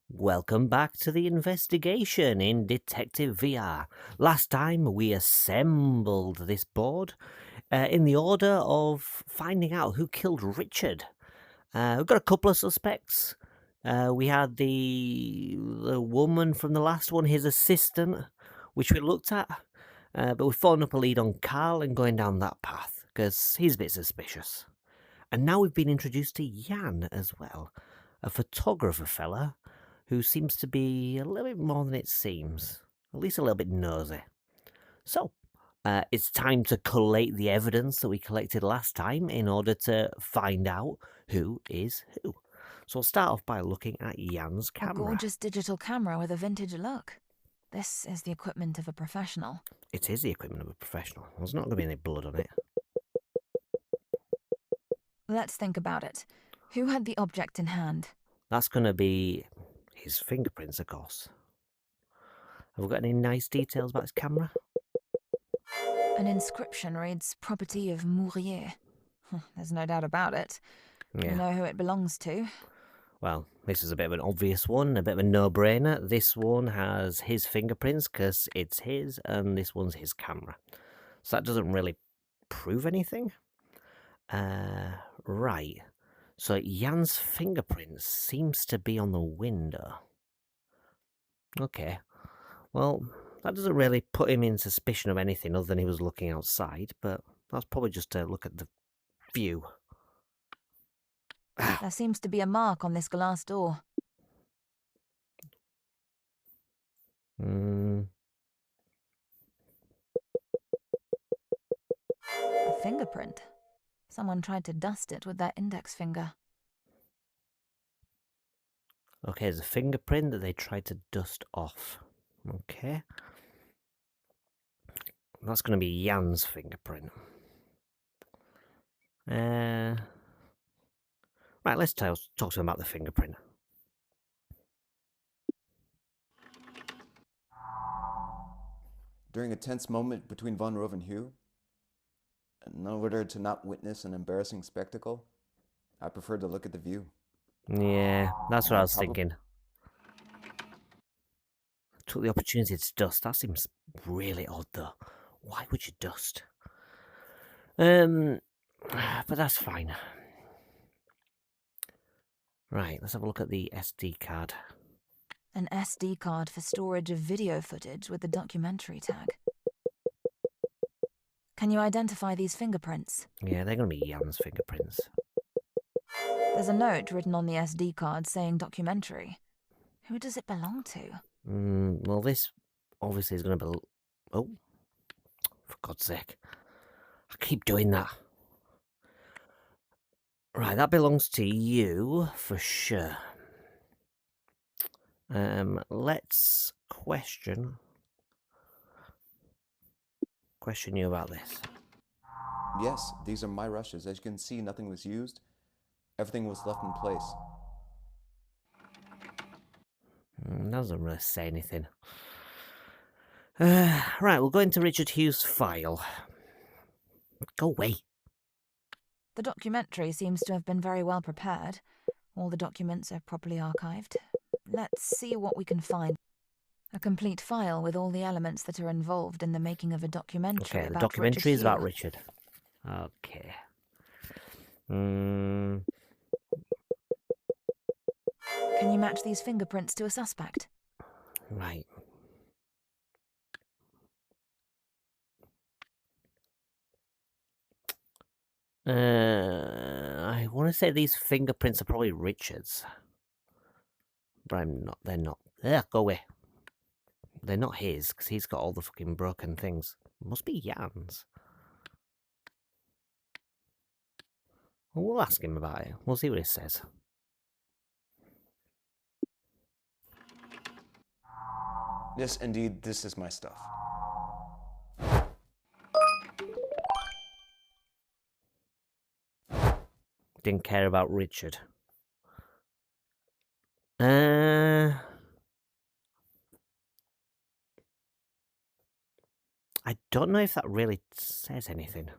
Welcome back to the investigation in Detective VR. Last time we assembled this board in the order of finding out who killed Richard. We've got a couple of suspects. We had the woman from the last one, his assistant, which we looked at. But we've fallen up a lead on Carl and going down that path because he's a bit suspicious. And now we've been introduced to Jan as well, a photographer fella who seems to be a little bit more than it seems, at least a little bit nosy. So, it's time to collate the evidence that we collected last time in order to find out who is who. So I'll start off by looking at Jan's camera. A gorgeous digital camera with a vintage look. This is the equipment of a professional. It is the equipment of a professional. There's not going to be any blood on it. Let's think about it. Who had the object in hand? That's going to be his fingerprints, of course. Have we got any nice details about his camera? An inscription reads property of Mourier. There's no doubt about it. Yeah. You know who it belongs to? Well, this is a bit of an obvious one, a bit of a no-brainer. This one has his fingerprints because it's his, and this one's his camera. So that doesn't really prove anything. Right. So Jan's fingerprints seems to be on the window. Okay. Well, that doesn't really put him in suspicion of anything other than he was looking outside, but that's probably just to look at the view. There seems to be a mark on this glass door. A fingerprint. Someone tried to dust it with their index finger. Okay, there's a fingerprint that they tried to dust off. Okay. That's going to be Jan's fingerprint. Right, let's talk to him about the fingerprint. During a tense moment between Von Rove and Hugh, in order to not witness an embarrassing spectacle, I preferred to look at the view. Yeah, that's what I was thinking. Took the opportunity to dust. That seems really odd, though. Why would you dust? But that's fine. Right, let's have a look at the SD card. An SD card for storage of video footage with the documentary tag. Can you identify these fingerprints? Yeah, they're going to be Jan's fingerprints. There's a note written on the SD card saying documentary. Who does it belong to? Well, this obviously is going to be... Oh, for God's sake. I keep doing that. Right, that belongs to you, for sure. Let's question you about this. Yes, these are my rushes. As you can see, nothing was used. Everything was left in place. Doesn't really say anything. Right, we'll go into Richard Hughes' file. Go away. The documentary seems to have been very well prepared. All the documents are properly archived. Let's see what we can find. A complete file with all the elements that are involved in the making of a documentary Okay, the about documentary is Richard about Hugh. Richard. Okay. Can you match these fingerprints to a suspect? Right. I want to say these fingerprints are probably Richard's. But I'm not. They're not. Go away. They're not his, because he's got all the fucking broken things. Must be Jan's. Well, we'll ask him about it. We'll see what he says. Yes, indeed, this is my stuff. Didn't care about Richard. I don't know if that really says anything.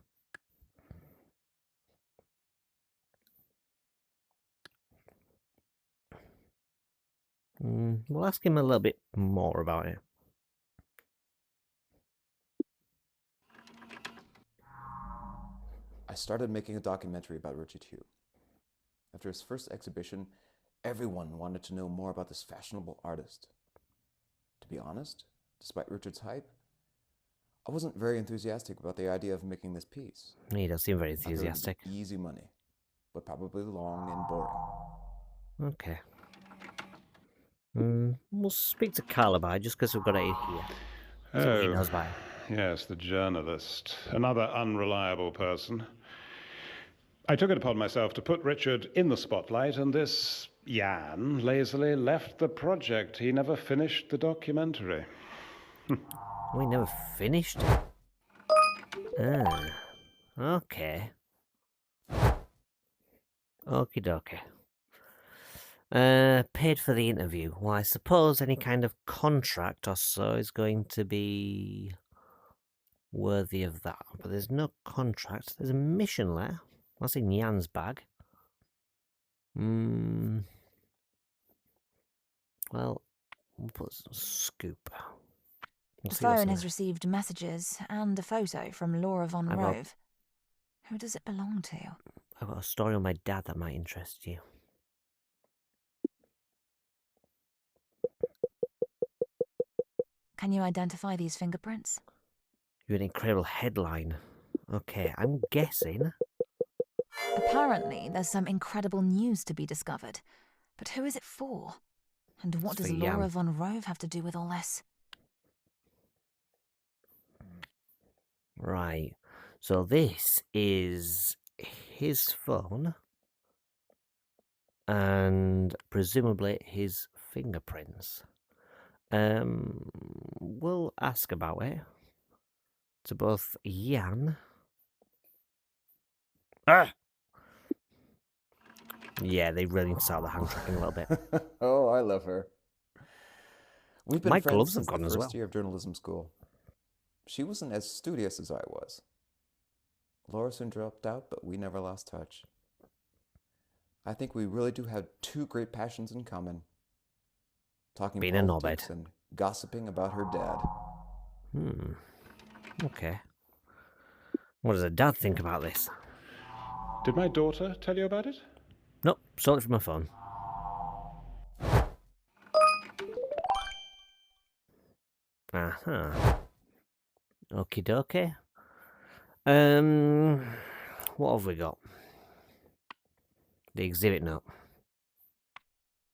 We'll ask him a little bit more about it. I started making a documentary about Richard Hugh. After his first exhibition, everyone wanted to know more about this fashionable artist. To be honest, despite Richard's hype, I wasn't very enthusiastic about the idea of making this piece. He does seem very I thought it would enthusiastic. be easy money, but probably long and boring. Okay. We'll speak to Carl about it just because we've got it here. See what he knows about it. Yes, the journalist. Another unreliable person. I took it upon myself to put Richard in the spotlight, and this Jan lazily left the project. He never finished the documentary. We never finished. Okay. Okie dokie. Paid for the interview. Well, I suppose any kind of contract or so is going to be worthy of that. But there's no contract. There's a mission letter. That's in Jan's bag. Well, we'll put some scoop. We'll The see what's phone in has there. received messages and a photo from Laura von I've got- Rove. Who does it belong to? I've got a story on my dad that might interest you. Can you identify these fingerprints? You're an incredible headline. Okay, I'm guessing. Apparently, there's some incredible news to be discovered. But who is it for? And what It's does for Laura Jan. von Rove have to do with all this? Right. So this is his phone and presumably his fingerprints. We'll ask about it to both Jan. Yeah, they really need to start the hand tracking a little bit. Oh, I love her. We've been My friends gloves have since the gone as first well. year of journalism school. She wasn't as studious as I was. Laura soon dropped out, but we never lost touch. I think we really do have two great passions in common. Talking Being a politics knobhead. and gossiping about her dad. Okay. What does her dad think about this? Did my daughter tell you about it? Nope, saw it from my phone. Okie dokie. What have we got? The exhibit note.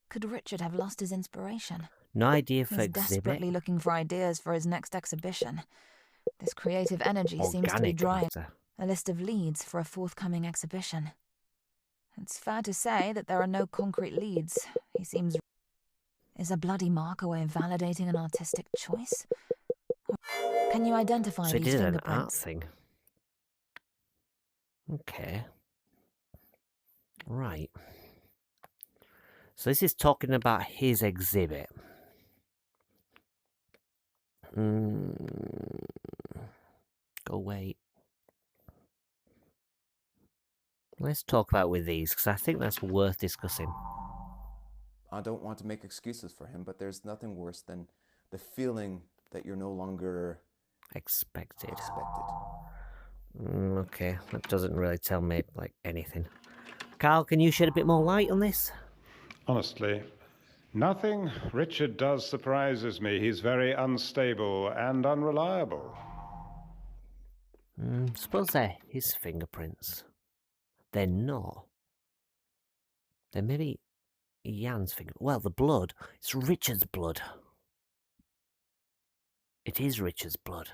Could Richard have lost his inspiration? No idea for He's exhibit. desperately looking for ideas for his next exhibition. This creative energy seems to be Organic drawing matter. a list of leads for a forthcoming exhibition. It's fair to say that there are no concrete leads. He seems... Is a bloody mark a way of validating an artistic choice? Can you identify So he these did an art fingerprints? thing. Okay. Right. So this is talking about his exhibit. Go wait. Let's talk about it with these, because I think that's worth discussing. I don't want to make excuses for him, but there's nothing worse than the feeling that you're no longer Expected. expected. Okay, that doesn't really tell me, like, anything. Carl, can you shed a bit more light on this? Honestly, nothing Richard does surprises me. He's very unstable and unreliable. Suppose they're his fingerprints. They're not. They're maybe Jan's finger. Well, the blood. It's Richard's blood. It is Richard's blood.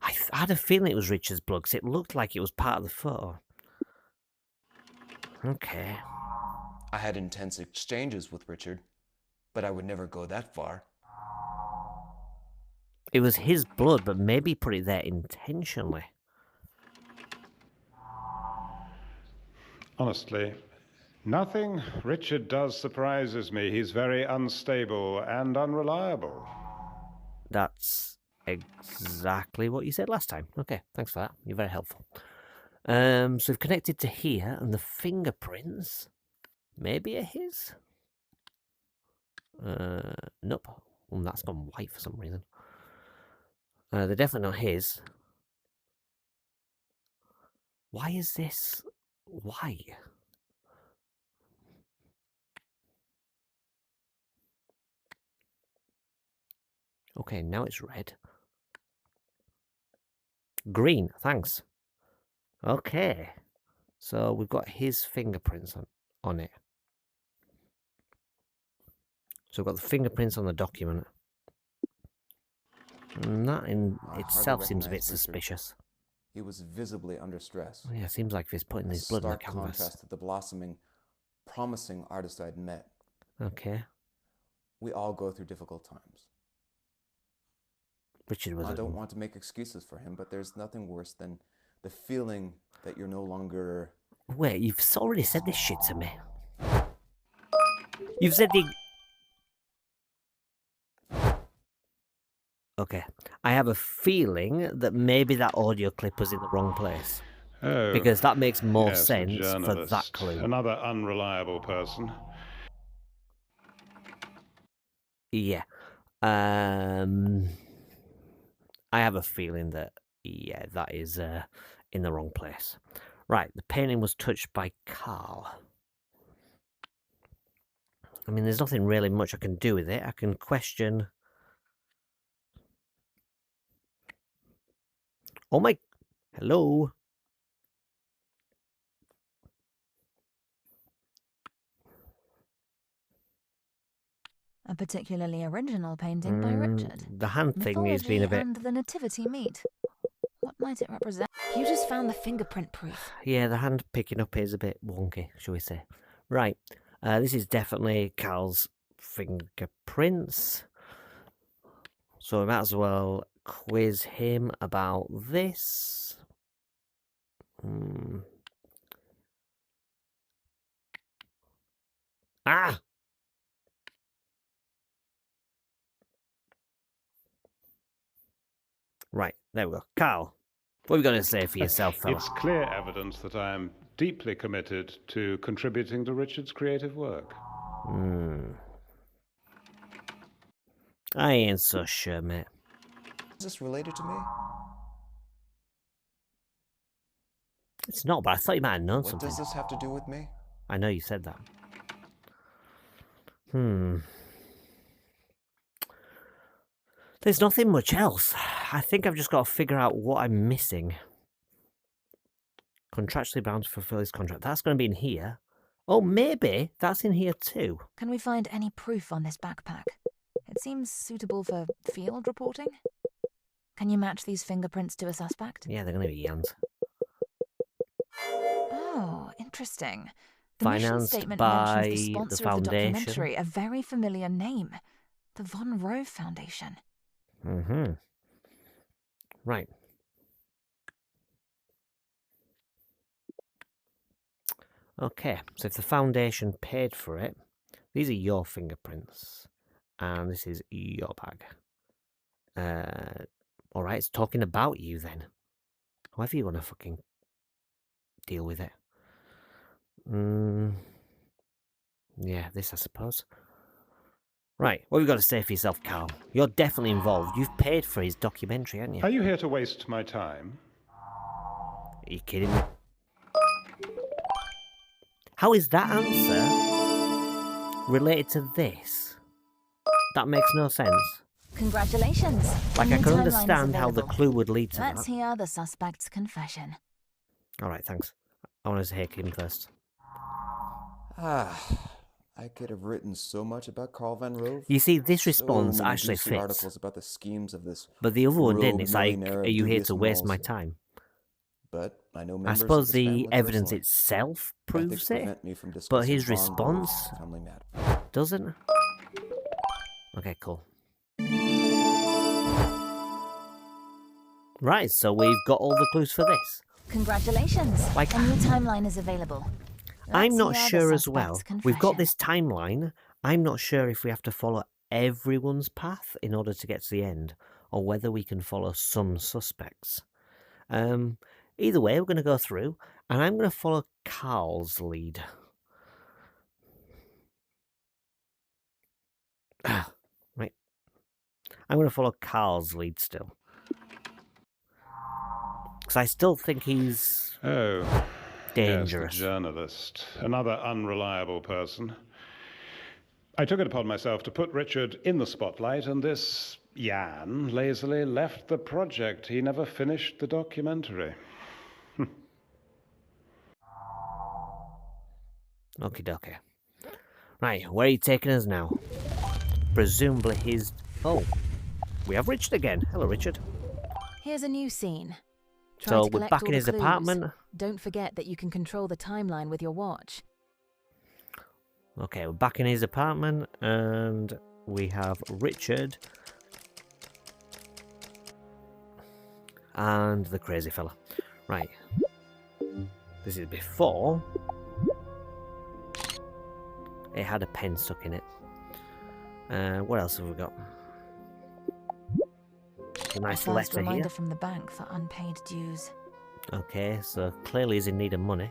I had a feeling it was Richard's blood because it looked like it was part of the photo. Okay. I had intense exchanges with Richard, but I would never go that far. It was his blood, but maybe he put it there intentionally. Honestly, nothing Richard does surprises me. He's very unstable and unreliable. That's exactly what you said last time. Okay, thanks for that. You're very helpful. So we've connected to here, and the fingerprints maybe are his. Nope. Well, that's gone white for some reason. They're definitely not his. Why is this white? Okay, now it's red. Green, thanks. Okay. So we've got his fingerprints on it. So we've got the fingerprints on the document. And that in I hardly itself seems a bit recognized Richard. suspicious. He was visibly under stress. Yeah, seems like he's putting A his blood in the stark canvas. contrast to the blossoming, promising artist I'd met. Okay. We all go through difficult times. Richard was I don't want to make excuses for him, but there's nothing worse than the feeling that you're no longer... Wait, you've already said this shit to me. You've said the... Okay. I have a feeling that maybe that audio clip was in the wrong place. Oh, Because that makes more yes, a sense for journalist. that clue. Another unreliable person. Yeah. I have a feeling that, yeah, that is in the wrong place. Right, the painting was touched by Carl. I mean, there's nothing really much I can do with it. I can question... Oh my... Hello? A particularly original painting by Richard. The hand thing is being a bit... and the nativity meet. What might it represent? You just found the fingerprint proof. Yeah, the hand picking up is a bit wonky, shall we say. Right, this is definitely Carl's fingerprints. So we might as well quiz him about this. Ah! Right, there we go. Carl, what are you going to say for yourself, fella? It's clear evidence that I am deeply committed to contributing to Richard's creative work. I ain't so sure, mate. Is this related to me? It's not, but I thought you might have known What something. does this have to do with me? I know you said that. There's nothing much else. I think I've just got to figure out what I'm missing. Contractually bound to fulfill his contract. That's going to be in here. Oh, maybe that's in here too. Can we find any proof on this backpack? It seems suitable for field reporting. Can you match these fingerprints to a suspect? Yeah, they're going to be Jan's. Oh, interesting. The mission Financed statement by mentions the sponsor the of the foundation. documentary, a very familiar name, the Von Rowe Foundation. Right. Okay, so if the foundation paid for it, these are your fingerprints, and this is your bag. Alright, it's talking about you then. However you want to fucking deal with it. Yeah, this I suppose. Right, what have you got to say for yourself, Carl? You're definitely involved. You've paid for his documentary, haven't you? Are you here to waste my time? Are you kidding me? How is that answer related to this? That makes no sense. Congratulations. Like, A I new can timeline is understand how the available. clue would lead to Let's that. hear the suspect's confession. Alright, thanks. I want to hear him first. I could have written so much about Carl Van Rove. You see, this So response many actually juicy fits. articles about the schemes of this But the other one didn't. rogue It's like, millionaire of are you here dubious to waste my morals. time? But I know I members suppose of his family the evidence personally. itself Ethics proves it, prevent me from but discussing his Von Rove's response family matter. doesn't. Okay, cool. Right, so we've got all the clues for this. Congratulations. Like- A new timeline is available. I'm Let's not hear the sure as suspect's well. We've got confession. this timeline. I'm not sure if we have to follow everyone's path in order to get to the end, or whether we can follow some suspects. Either way, we're going to go through, and I'm going to follow Carl's lead. Right. I'm going to follow Carl's lead still. Because I still think he's Oh, dangerous. yes, the journalist. Another unreliable person. I took it upon myself to put Richard in the spotlight, and this Jan lazily left the project. He never finished the documentary. Okie dokie. Right, where are you taking us now? Presumably he's... Oh, we have Richard again. Hello, Richard. Here's a new scene. Try So to we're collect back all in the his clues. apartment. Don't forget that you can control the timeline with your watch. Okay, we're back in his apartment, and we have Richard and the crazy fella. Right. This is before it had a pen stuck in it. What else have we got? A nice A first letter reminder here. from the bank for unpaid dues. Okay, so clearly he's in need of money.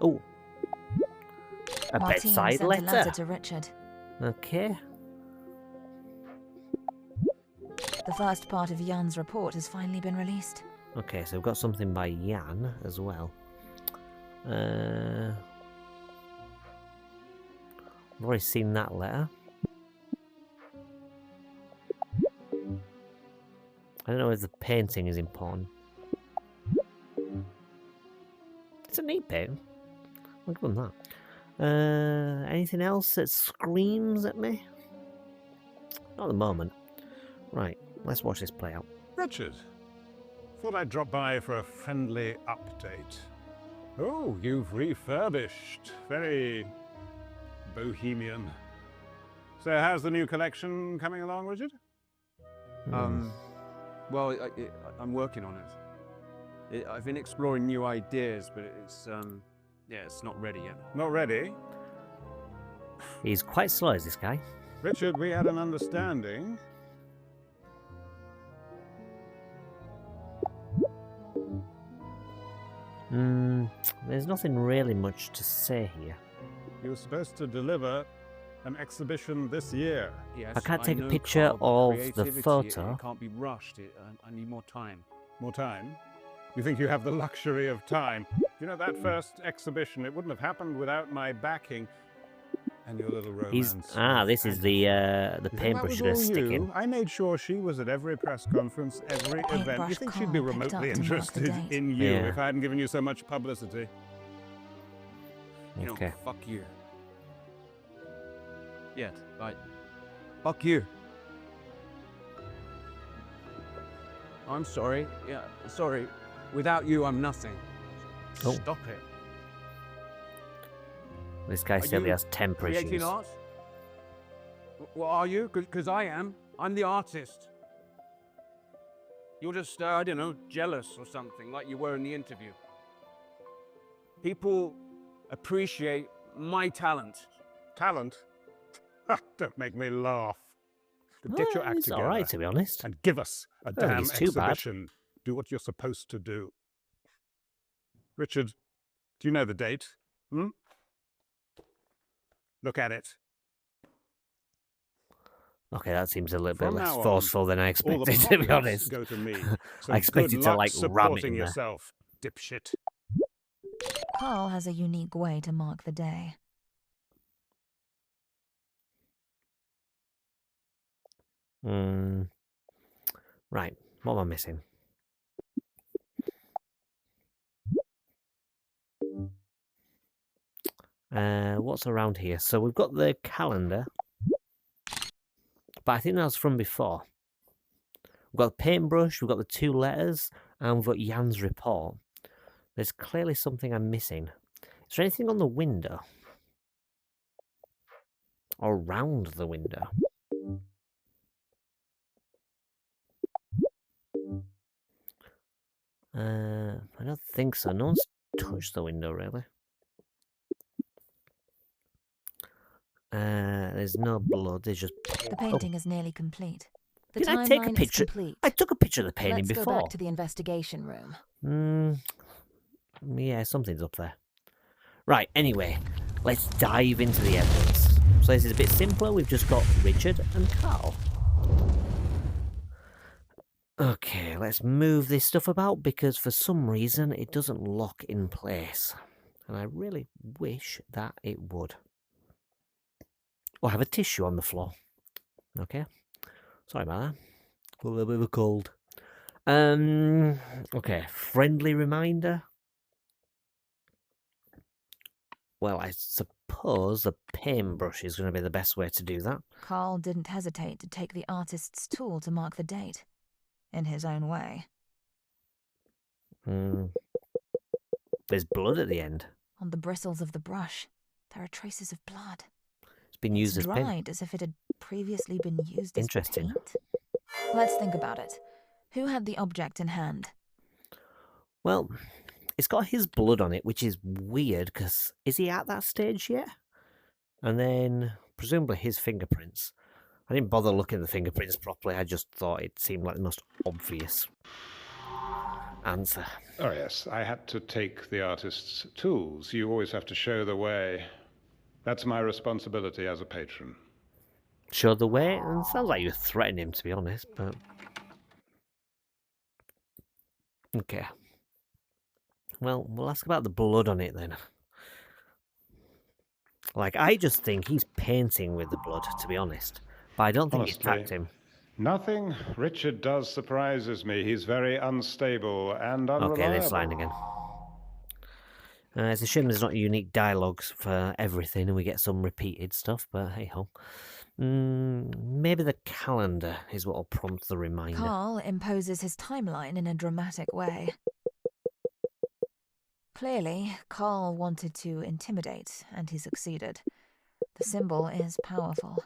Oh, a Martine bedside sent a letter letter. to Richard. Okay. The first part of Jan's report has finally been released. Okay, so we've got something by Jan as well. I've already seen that letter. I don't know if the painting is important. It's a neat painting. I'll give them that. Anything else that screams at me? Not at the moment. Right, let's watch this play out. Richard, thought I'd drop by for a friendly update. Oh, you've refurbished. Very bohemian. So how's the new collection coming along, Richard? Well, I'm working on it. I've been exploring new ideas, but it's not ready yet. Not ready? He's quite slow, is this guy? Richard, we had an understanding. There's nothing really much to say here. You were supposed to deliver an exhibition this year. Yes, I can't take a know, picture Carl, of the creativity, photo. It can't be rushed. I need more time. More time? You think you have the luxury of time? You know, that first exhibition, it wouldn't have happened without my backing and your little romance. This is the You think paintbrush that you're was gonna all stick you? in. I made sure she was at every press conference, every event. You paintbrush think she'd be Carl picked up remotely to mark the interested date. in you Yeah. if I hadn't given you so much publicity? You know, Okay. fuck you. Yet, right. Fuck you. I'm sorry. Yeah, sorry. Without you, I'm nothing. Oh. Stop it. This guy Are certainly you has temper Creating issues. art? Well, are you? Because I am. I'm the artist. You're just, I don't know, jealous or something, like you were in the interview. People appreciate my talent. Talent? Don't make me laugh. Get your act He's together alright, to be honest. and give us a don't think damn it's too bad. exhibition. Do what you're supposed to do. Richard, do you know the date? Look at it. Okay, that seems a little bit From less now on, forceful than I All the expected, to be profits honest. go to me. So I expected good to, luck like, ram it supporting in there. yourself, dipshit. Carl has a unique way to mark the day. Right, what am I missing? What's around here? So we've got the calendar, but I think that's from before. We've got the paintbrush, we've got the 2 letters, and we've got Jan's report. There's clearly something I'm missing. Is there anything on the window? Or around the window? I don't think so. No one's touched the window, really. There's no blood, there's just... The painting is nearly complete. The Did I take a timeline is picture? complete. I took a picture of the painting Let's before. go back to the investigation room. Yeah, something's up there. Right, anyway, let's dive into the evidence. So this is a bit simpler. We've just got Richard and Carl. Okay, let's move this stuff about because for some reason it doesn't lock in place. And I really wish that it would. Or have a tissue on the floor. Okay. Sorry about that. A little bit of a cold. Okay, friendly reminder. Well, I suppose the paintbrush is going to be the best way to do that. Carl didn't hesitate to take the artist's tool to mark the date, in his own way. There's blood at the end. On the bristles of the brush, there are traces of blood. It's been used It's as paint. dried as if it had previously been used as Interesting. paint. Let's think about it. Who had the object in hand? Well, it's got his blood on it, which is weird because is he at that stage yet? And then presumably his fingerprints. I didn't bother looking at the fingerprints properly. I just thought it seemed like the most obvious answer. Oh, yes, I had to take the artist's tools. You always have to show the way. That's my responsibility as a patron. Show the way, and sounds like you're threatening him, to be honest, but... Okay. Well, we'll ask about the blood on it then. Like, I just think he's painting with the blood, to be honest. But I don't think he's Honestly, attacked him. Nothing Richard does surprises me. He's very unstable and unreliable. Okay, this line again. It's a shame there's not unique dialogues for everything and we get some repeated stuff, but hey-ho. Maybe the calendar is what will prompt the reminder. Carl imposes his timeline in a dramatic way. Clearly, Carl wanted to intimidate, and he succeeded. The symbol is powerful.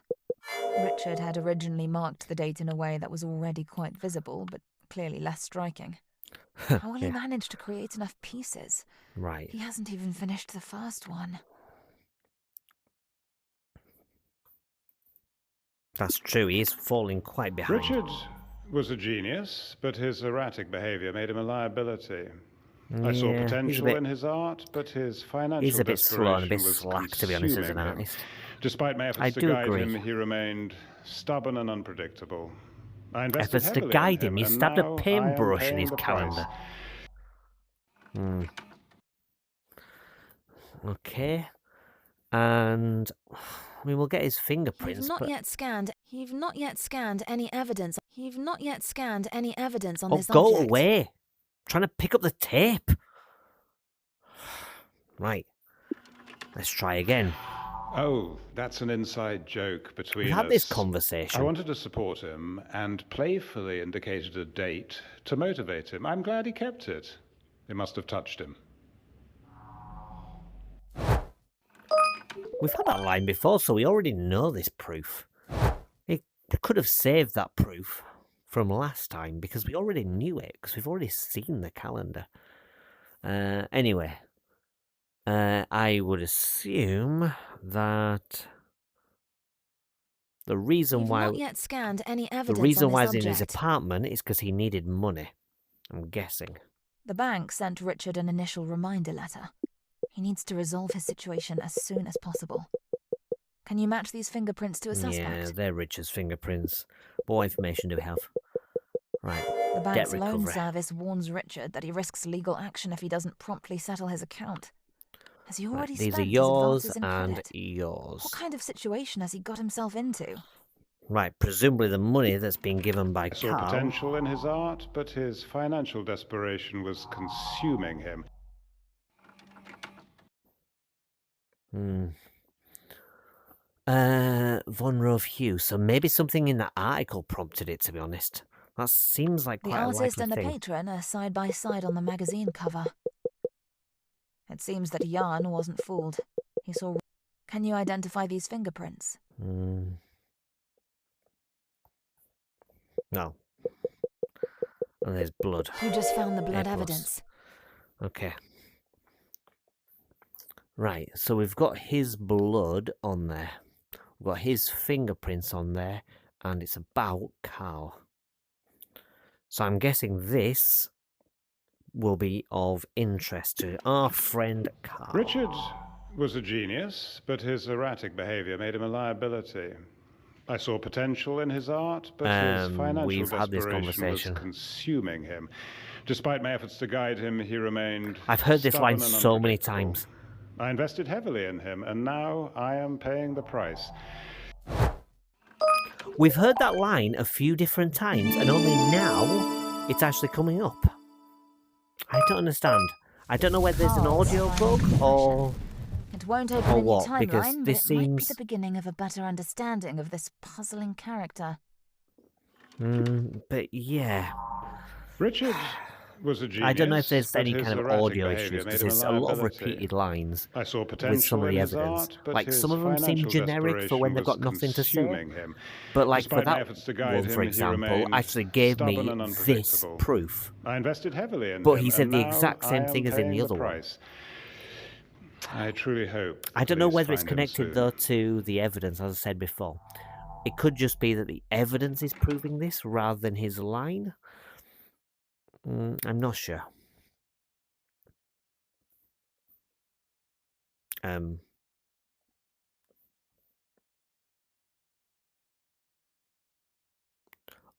Richard had originally marked the date in a way that was already quite visible, but clearly less striking. How will he manage to create enough pieces? Right. He hasn't even finished the first one. That's true, he is falling quite behind. Richard was a genius, but his erratic behavior made him a liability. I saw potential in his art, but his financial He's a bit slow and a bit was slack, to be honest, as an consuming him. artist. Despite my I efforts to do guide agree. him, he remained stubborn and unpredictable. I invested Efforts to heavily in guide him, him, you and stabbed a now I am paintbrush in paying his the price. calendar. Okay. And I mean, we'll get his fingerprints. You've not but... yet scanned any evidence. You've not yet scanned any evidence on Oh, this go object. away! I'm trying to pick up the tape. Right. Let's try again. Oh, that's an inside joke between We've us. had this conversation. I wanted to support him and playfully indicated a date to motivate him. I'm glad he kept it. It must have touched him. We've had that line before, so we already know this proof. It could have saved that proof from last time because we already knew it, because we've already seen the calendar. Anyway, I would assume that the reason You've why not yet scanned any evidence he's on this in his object. apartment is because he needed money. I'm guessing. The bank sent Richard an initial reminder letter. He needs to resolve his situation as soon as possible. Can you match these fingerprints to a suspect? Yeah, they're Richard's fingerprints. What information do we have? Right. The bank's Debt loan recovery. service warns Richard that he risks legal action if he doesn't promptly settle his account. Has he already Right, these are spent his yours advances in and credit? yours. What kind of situation has he got himself into? Right, presumably the money that's been given by I saw Carl. potential in his art, but his financial desperation was consuming him. Von Rove Hugh. So maybe something in that article prompted it, to be honest. That seems like The quite a artist likely and the thing. patron are side by side on the magazine cover. It seems that Jan wasn't fooled. He saw... Can you identify these fingerprints? No. And there's blood. You just found the blood A+. evidence. Okay. Right, so we've got his blood on there. We've got his fingerprints on there, and it's about Carl. So I'm guessing this will be of interest to our friend Carl. Richard was a genius, but his erratic behavior made him a liability. I saw potential in his art, but his financial we've had this desperation was conversation. consuming him. Despite my efforts to guide him, he remained I've heard this line stubborn and so many unpredictable. times. I invested heavily in him, and now I am paying the price. We've heard that line a few different times, and only now it's actually coming up. I don't understand. I don't know whether there's an audio bug or... It won't open or a new what, because timeline, but this it might be seems... the beginning of a better understanding of this puzzling character. But yeah... Richard was a genius. I don't know if there's but any his kind of erratic audio behavior issues, made because him there's a lot of liability. repeated lines I saw with potential some of in the his evidence. art, but Like, his some of them seem financial generic for when they've got desperation nothing to was say. consuming him. But like, for Despite my that efforts to guide one, him, for he example, remained actually gave me stubborn and this unpredictable. proof. I invested heavily in But him, he said and the now exact I same am thing as in paying the other one. price. I truly hope I don't know police whether it's find him connected, soon. though, to the evidence, as I said before. It could just be that the evidence is proving this rather than his line. I'm not sure.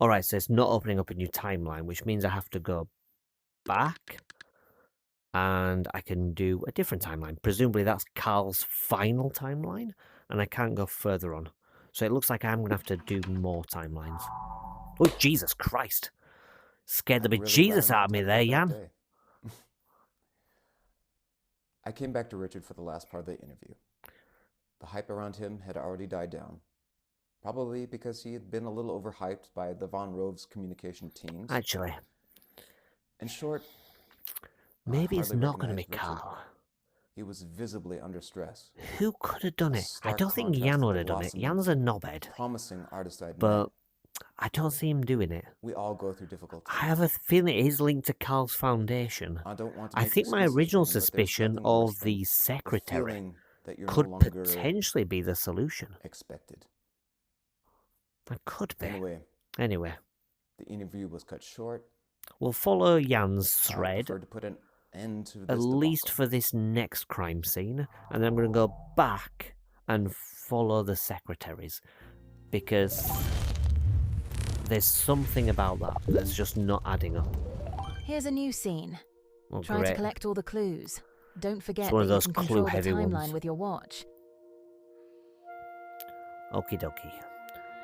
Alright, so it's not opening up a new timeline, which means I have to go back. And I can do a different timeline. Presumably that's Carl's final timeline. And I can't go further on. So it looks like I'm going to have to do more timelines. Oh, Jesus Christ. Scared the I'm really bejesus glad I'm out of me not there, talking about Jan. that day. I came back to Richard for the last part of the interview. The hype around him had already died down. Probably because he had been a little overhyped by the Von Rove's communication teams. Actually, In short, I maybe it's hardly not going to be recognized Richard. Carl. He was visibly under stress. Who could have done A it? I stark don't think contrast Jan to would the have done it. Lawson Jan's a knobhead. promising artist I'd met. But I don't see him doing it. We all go through difficult I times. have a feeling it is linked to Carl's foundation. I don't want to I make think my excuses for original him, but there's suspicion nothing worse of than the secretary feeling that you're could no longer potentially be the solution. expected. That could be. Anyway, Anyway, the interview was cut short. we'll follow Jan's I thread, preferred to put an end to this at least debacle. for this next crime scene, and then I'm going to go back and follow the secretaries, because there's something about that that's just not adding up. Here's a new scene. Oh, Try to great. collect all the clues. Don't forget It's one that of those you can control the clue-heavy timeline ones. with your watch. Okie dokie.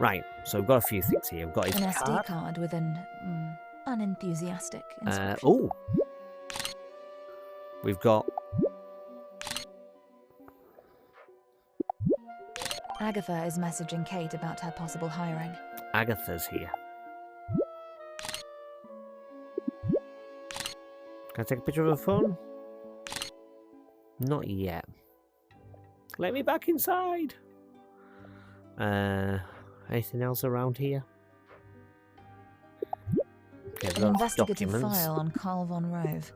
Right, so we've got a few things here. We've got his An card. SD card with an unenthusiastic inscription. Oh! We've got... Agatha is messaging Kate about her possible hiring. Agatha's here. Can I take a picture of her phone? Not yet. Let me back inside! Anything else around here? Okay, An those investigative documents. file on Carl Von Rove.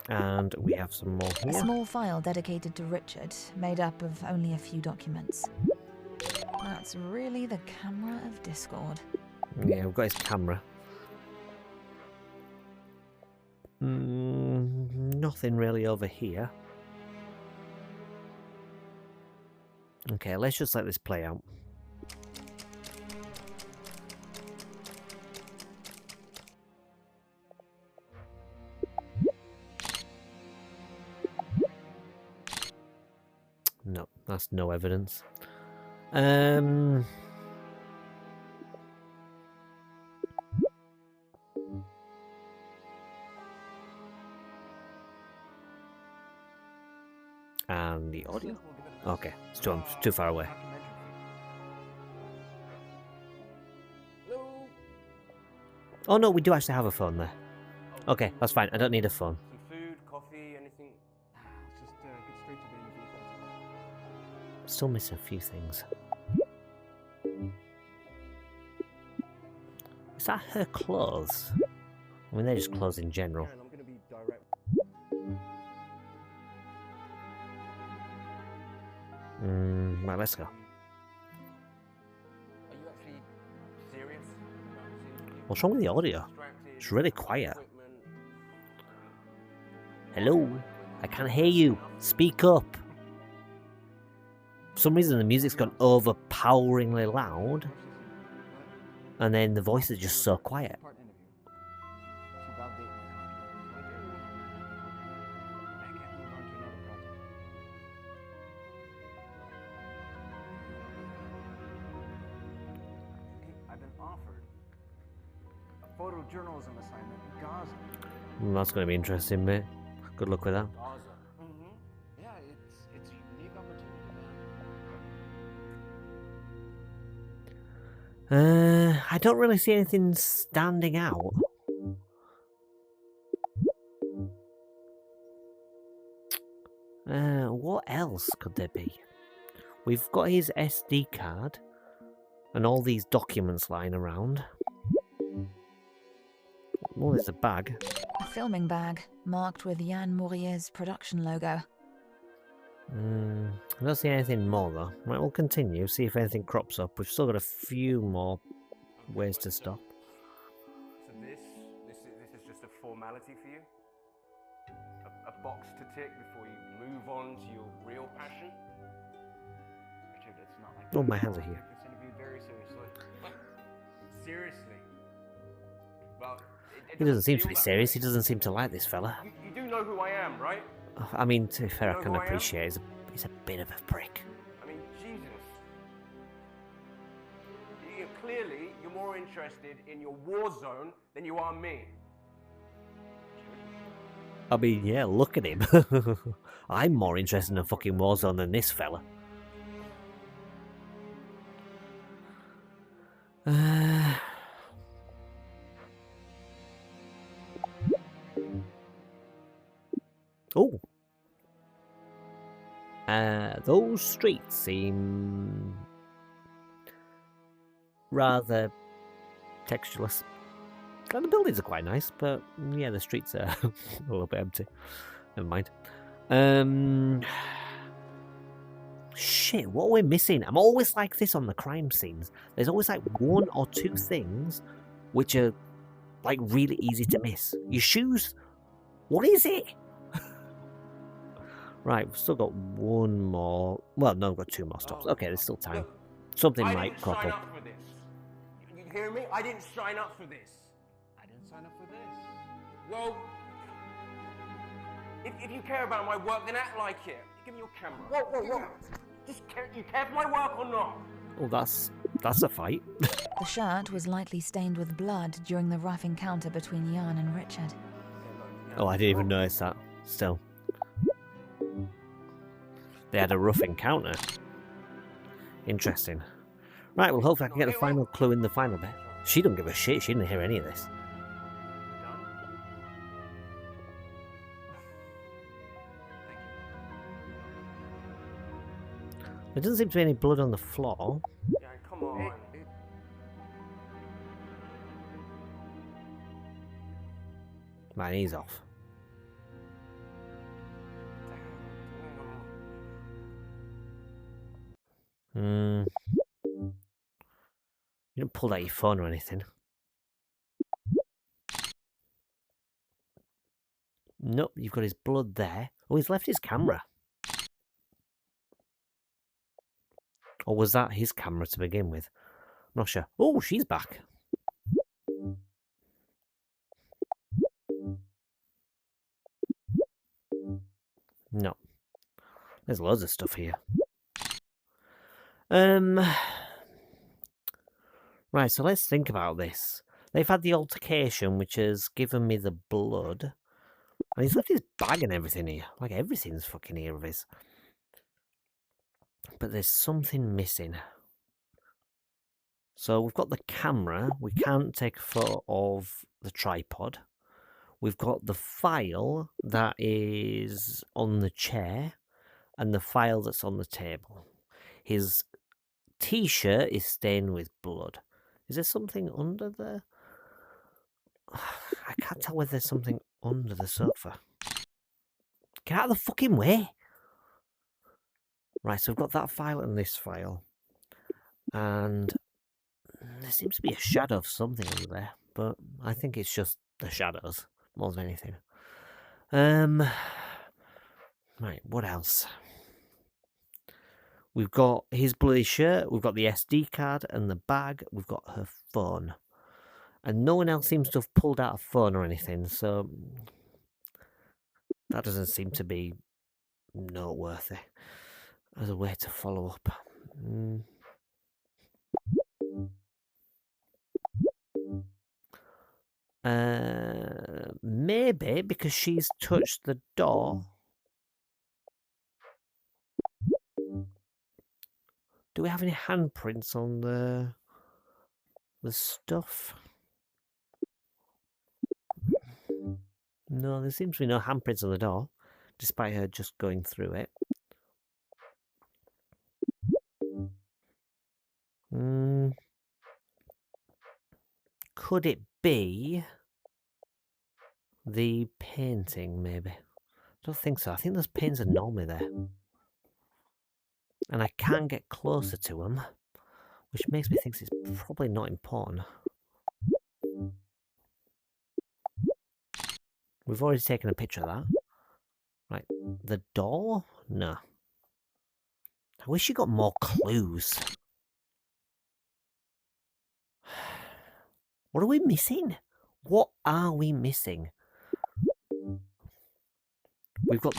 And we have some more A here. small file dedicated to Richard, made up of only a few documents. That's really the camera of Discord. Yeah, we've got his camera. Nothing really over here. Okay, let's just let this play out. No, that's no evidence. And the audio? Okay, it's too far away. Oh no, we do actually have a phone there. Okay, that's fine. I don't need a phone. Some food, coffee, anything? Let's just get straight to the interview. Still missing a few things. Is that her clothes? I mean, they're just clothes in general. Karen, I'm going to be direct. Right, let's go. Are you actually serious about this interview? What's wrong with the audio? Distracted, It's really quiet. appointment. Hello? I can't hear you. Speak up. For some reason, the music's gone overpoweringly loud, and then the voice is just so quiet. I've been offered a photojournalism assignment in Gaza. That's going to be interesting, mate. Good luck with that. Gaza. Yeah, it's a unique opportunity, man. I don't really see anything standing out. What else could there be? We've got his SD card and all these documents lying around. Oh, there's a bag. A filming bag, marked with Jan Mourier's production logo. I don't see anything more though. Right, we'll continue, see if anything crops up. We've still got a few more ways to stop. So this is just a formality for you? A box to tick before you move on to your real passion? Richard, it's not like Oh, my hands are here. Take this interview very seriously. Seriously. Well, He doesn't seem to feel be that serious. way. He doesn't seem to like this fella. You do know who I am, right? I mean, to be fair, You know I can who I am? appreciate he's a bit of a prick. I mean, Jesus. Clearly, you're more interested in your war zone than you are me. I mean, yeah, look at him. I'm more interested in a fucking Warzone than this fella. Oh. Those streets seem rather textureless. And the buildings are quite nice, but yeah, the streets are a little bit empty. Never mind. Shit, what are we missing? I'm always like this on the crime scenes. There's always like one or two things which are like really easy to miss. Your shoes? What is it? Right, we've still got one more. Well, no, we've got two more stops. Okay, there's still time. Look, Something I might didn't crop sign up. up for this. You hear me? I didn't sign up for this. I didn't sign up for this. Well, if you care about my work, then act like it. Give me your camera. Whoa. Just you care for my work or not? Oh, that's a fight. The shirt was lightly stained with blood during the rough encounter between Jan and Richard. Oh, I didn't even notice that. Still. They had a rough encounter. Interesting. Right, well, hopefully I can get the final clue in the final bit. She don't give a shit. She didn't hear any of this. There doesn't seem to be any blood on the floor. Yeah, come on. My knee's off. You didn't pull out your phone or anything. Nope, you've got his blood there. Oh, he's left his camera. Or was that his camera to begin with? I'm not sure. Oh, she's back. No. There's loads of stuff here. Right, so let's think about this. They've had the altercation, which has given me the blood. And he's left his bag and everything here. Like, everything's fucking here of his. But there's something missing. So we've got the camera. We can't take a photo of the tripod. We've got the file that is on the chair and the file that's on the table. His t-shirt is stained with blood. Is there something under there? I can't tell whether there's something under the sofa. Get out of the fucking way! Right, so we've got that file and this file. And there seems to be a shadow of something under there. But I think it's just the shadows more than anything. Right, what else? We've got his bloody shirt, we've got the SD card and the bag, we've got her phone. And no one else seems to have pulled out a phone or anything, so that doesn't seem to be noteworthy as a way to follow up. Maybe because she's touched the door. Do we have any handprints on the stuff? No, there seems to be no handprints on the door, despite her just going through it. Could it be the painting, maybe? I don't think so. I think those paintings are normally there. And I can get closer to them, which makes me think it's probably not important. We've already taken a picture of that. Right, the door? No. I wish you got more clues. What are we missing? What are we missing? We've got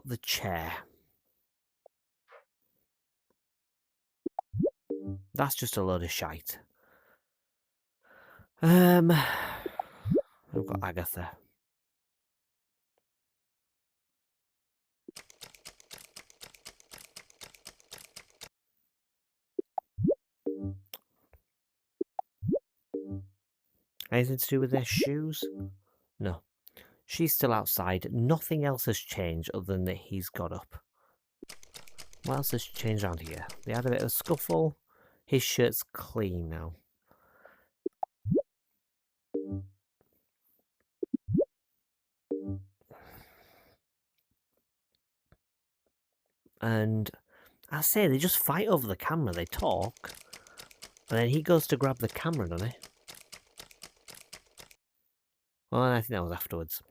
the chair. That's just a load of shite. We've got Agatha. Anything to do with their shoes? No. She's still outside. Nothing else has changed other than that he's got up. What else has changed around here? They had a bit of a scuffle. His shirt's clean now. And I say, they just fight over the camera. They talk. And then he goes to grab the camera, doesn't he? Well, I think that was afterwards.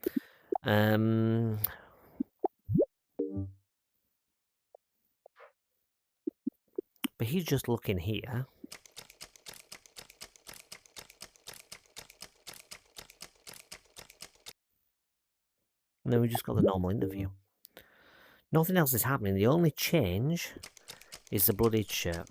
But he's just looking here. And then we just got the normal interview. Nothing else is happening. The only change is the bloodied shirt.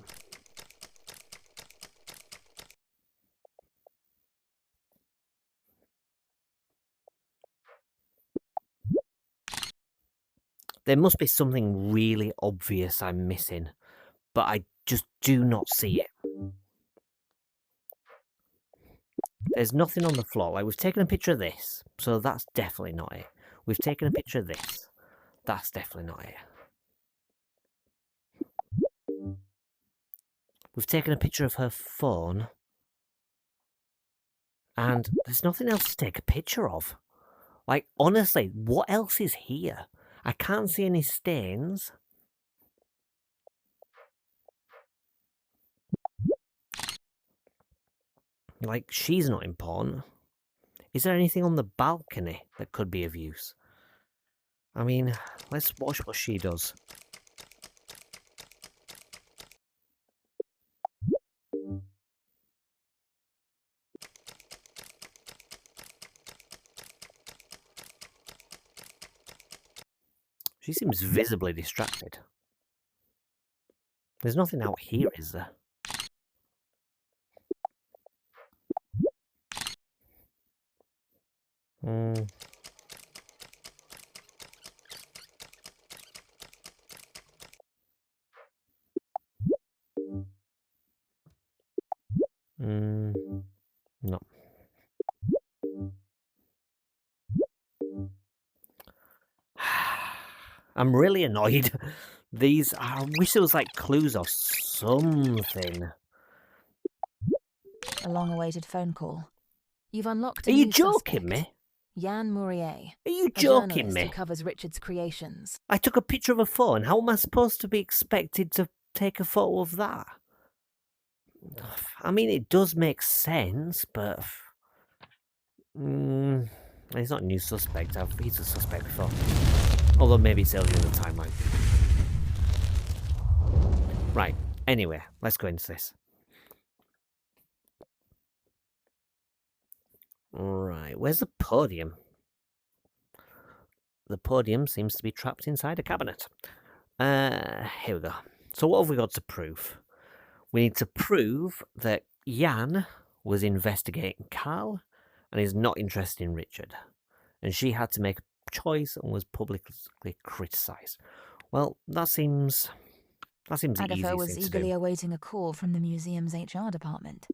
There must be something really obvious I'm missing, but I just do not see it. There's nothing on the floor. Like, we've taken a picture of this, so that's definitely not it. We've taken a picture of this. That's definitely not it. We've taken a picture of her phone, and there's nothing else to take a picture of. Like, honestly, what else is here? I can't see any stains. Like, she's not important. Is there anything on the balcony that could be of use? I mean, let's watch what she does. She seems visibly distracted. There's nothing out here, is there? No. I'm really annoyed. I wish there was like clues or something. A long-awaited phone call. You've unlocked a Are you new joking suspect. me? Jan Mourier. Are you A joking journalist me? who covers Richard's creations. I took a picture of a phone. How am I supposed to be expected to take a photo of that? I mean, it does make sense, but he's not a new suspect. He's a suspect before. Although maybe it's earlier in the timeline. Right, anyway, let's go into this. Right, where's the podium? The podium seems to be trapped inside a cabinet. Here we go. So what have we got to prove? We need to prove that Jan was investigating Carl and is not interested in Richard. And she had to make a choice and was publicly criticised. Well, that seems the Agatha easiest was thing to eagerly do. awaiting a call from the museum's HR department.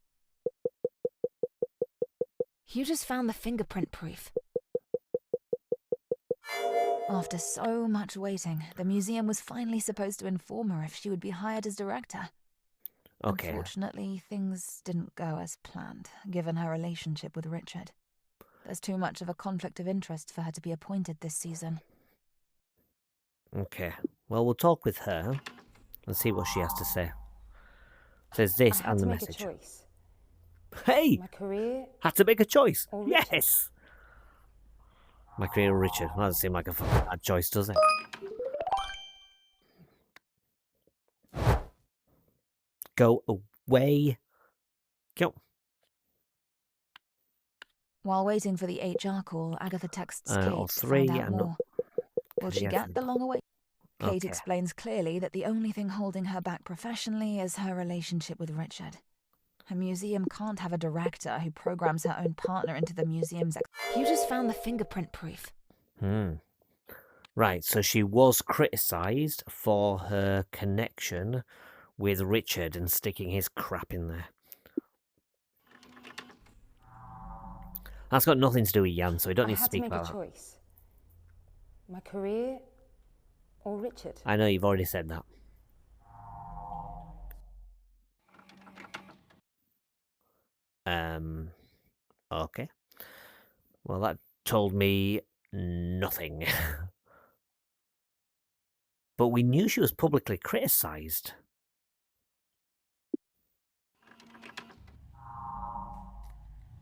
You just found the fingerprint proof. After so much waiting, the museum was finally supposed to inform her if she would be hired as director. Okay. Unfortunately, things didn't go as planned, given her relationship with Richard. There's too much of a conflict of interest for her to be appointed this season. Okay. Well, we'll talk with her and see what she has to say. Says this I had and to the make message. a choice. Hey! My career Had to make a choice. or Richard? Yes! My career or Richard. Well, that doesn't seem like a fucking bad choice, does it? Go away. Go. While waiting for the HR call, Agatha texts Kate Or to three find out and more. Will she yes, get the long awaited? Kate Okay. explains clearly that the only thing holding her back professionally is her relationship with Richard. A museum can't have a director who programs her own partner into the museum's... You just found the fingerprint proof. Right, so she was criticised for her connection with Richard and sticking his crap in there. That's got nothing to do with Jan, so we don't I need to had to speak make about a that. choice. My career or Richard? I know you've already said that. Okay. Well, that told me nothing. But we knew she was publicly criticised.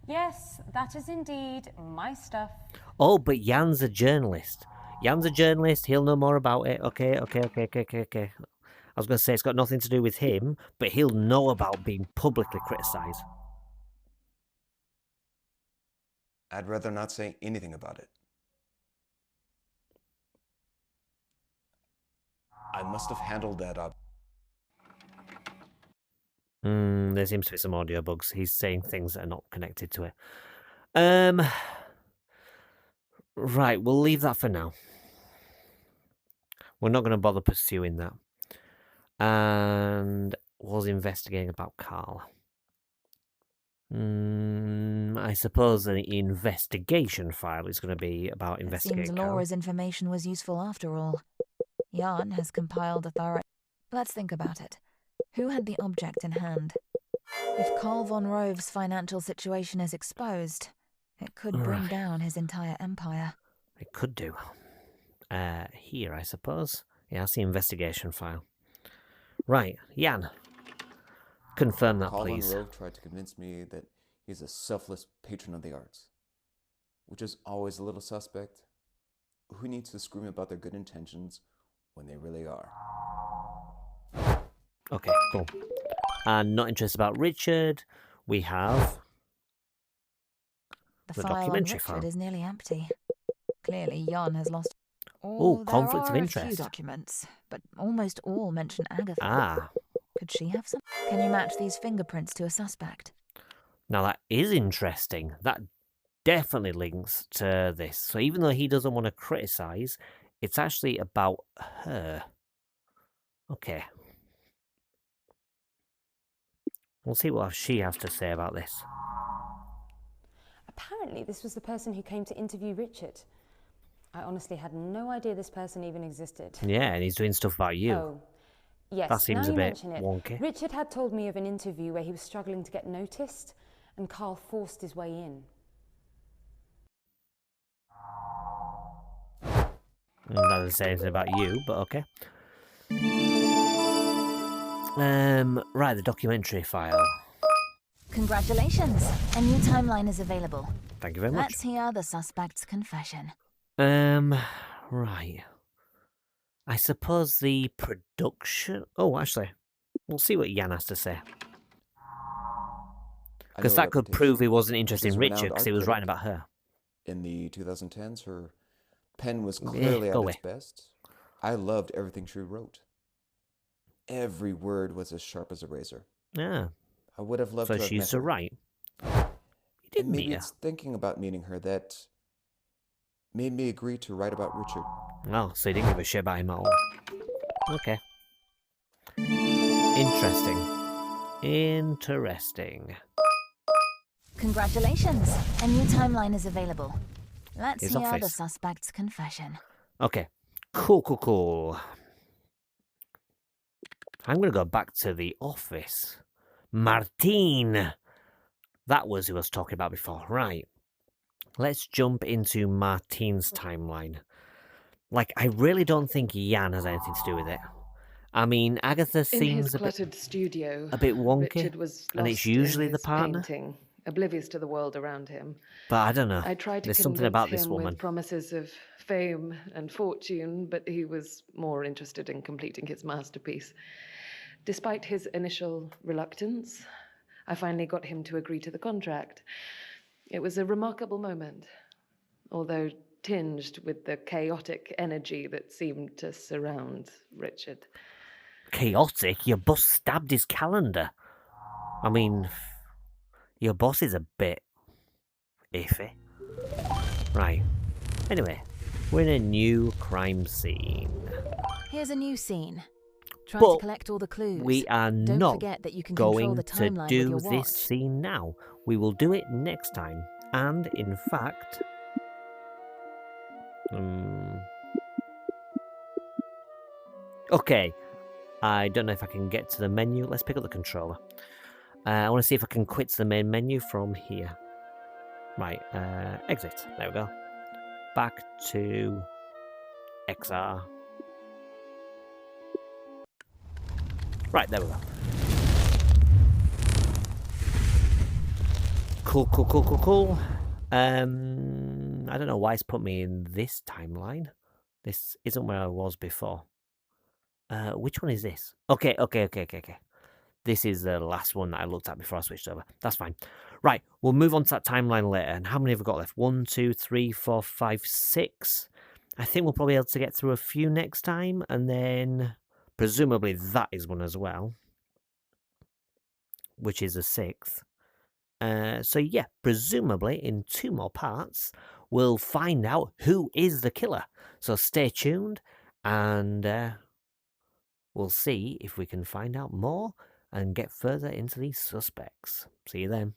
Yes, that is indeed my stuff. Oh, but Jan's a journalist. Jan's a journalist. He'll know more about it. Okay. I was going to say it's got nothing to do with him, but he'll know about being publicly criticised. I'd rather not say anything about it. I must have handled that up. There seems to be some audio bugs. He's saying things that are not connected to it. Right, we'll leave that for now. We're not going to bother pursuing that. And was investigating about Carl. I suppose the investigation file is going to be about It investigating seems Carl. Laura's information was useful after all. Jan has compiled a thorough... Let's think about it. Who had the object in hand? If Carl von Rove's financial situation is exposed, it could bring down his entire empire. It could do. Here, I suppose. Yeah, that's the investigation file. Right, Jan. Confirm that, Carl please. von Rove tried to convince me that he's a selfless patron of the arts, which is always a little suspect. Who needs to scream about their good intentions when they really are? Okay, cool. And not interested about Richard. We have The the file on documentary Richard file. is nearly empty. Clearly, Jan has lost... Oh, conflict of there are a interest. few documents, but almost all mention Agatha. Ah, Could she have some? Can you match these fingerprints to a suspect? now that is interesting. That definitely links to this. So even though he doesn't want to criticize, it's actually about her. Okay. We'll see what she has to say about this. Apparently, this was the person who came to interview Richard. I honestly had no idea this person even existed. Yeah, and he's doing stuff about you. Oh, yes. That seems now a you bit mention it. wonky. Richard had told me of an interview where he was struggling to get noticed, and Carl forced his way in. That doesn't say anything about you, but okay. Right, the documentary file. Congratulations! A new timeline is available. Thank you very much. Let's hear the suspect's confession. Right. I suppose the production... Oh, actually, we'll see what Jan has to say. I Because know that could prove he Reputation. wasn't interested She's in a Richard, renowned because art he was writing critic. about her. In the 2010s, her pen was Eh, clearly go at its away. best. I loved everything she wrote. Every word was as sharp as a razor. Yeah, I would have loved so to have she met used to her. write. You did And meet maybe her. it's thinking about meeting her that made me agree to write about Richard. Oh, so you didn't give a shit about him at all. Okay. Interesting. Interesting. Congratulations! A new timeline is available. Let's His hear the office. suspect's confession. Okay. Cool. I'm going to go back to the office. Martine! That was who I was talking about before. Right. Let's jump into Martine's timeline. Like, I really don't think Jan has anything to do with it. I mean, Agatha In his seems cluttered studio, a bit wonky, Richard was and it's lost usually in the his partner. painting, oblivious to the world around him. But I don't know. I tried to There's something convince about this him woman. with promises of fame and fortune, but he was more interested in completing his masterpiece. Despite his initial reluctance, I finally got him to agree to the contract. It was a remarkable moment, although tinged with the chaotic energy that seemed to surround Richard. Chaotic? Your boss stabbed his calendar. I mean, your boss is a bit iffy. Right. Anyway, we're in a new crime scene. Here's a new scene. Try But to collect all the clues. we are Don't not forget that you can control going the to timeline with do your this watch. scene now. We will do it next time. And in fact... Okay. I don't know if I can get to the menu. Let's pick up the controller. I want to see if I can quit to the main menu from here. Right, exit. There we go. Back to XR. Right, there we go. Cool. I don't know why it's put me in this timeline. This isn't where I was before. Which one is this? Okay. This is the last one that I looked at before I switched over. That's fine. Right, we'll move on to that timeline later. And how many have we got left? 1, 2, 3, 4, 5, 6. I think we'll probably be able to get through a few next time. And then presumably that is one as well, which is the 6th. So yeah, presumably in 2 more parts, we'll find out who is the killer. So stay tuned and we'll see if we can find out more and get further into these suspects. See you then.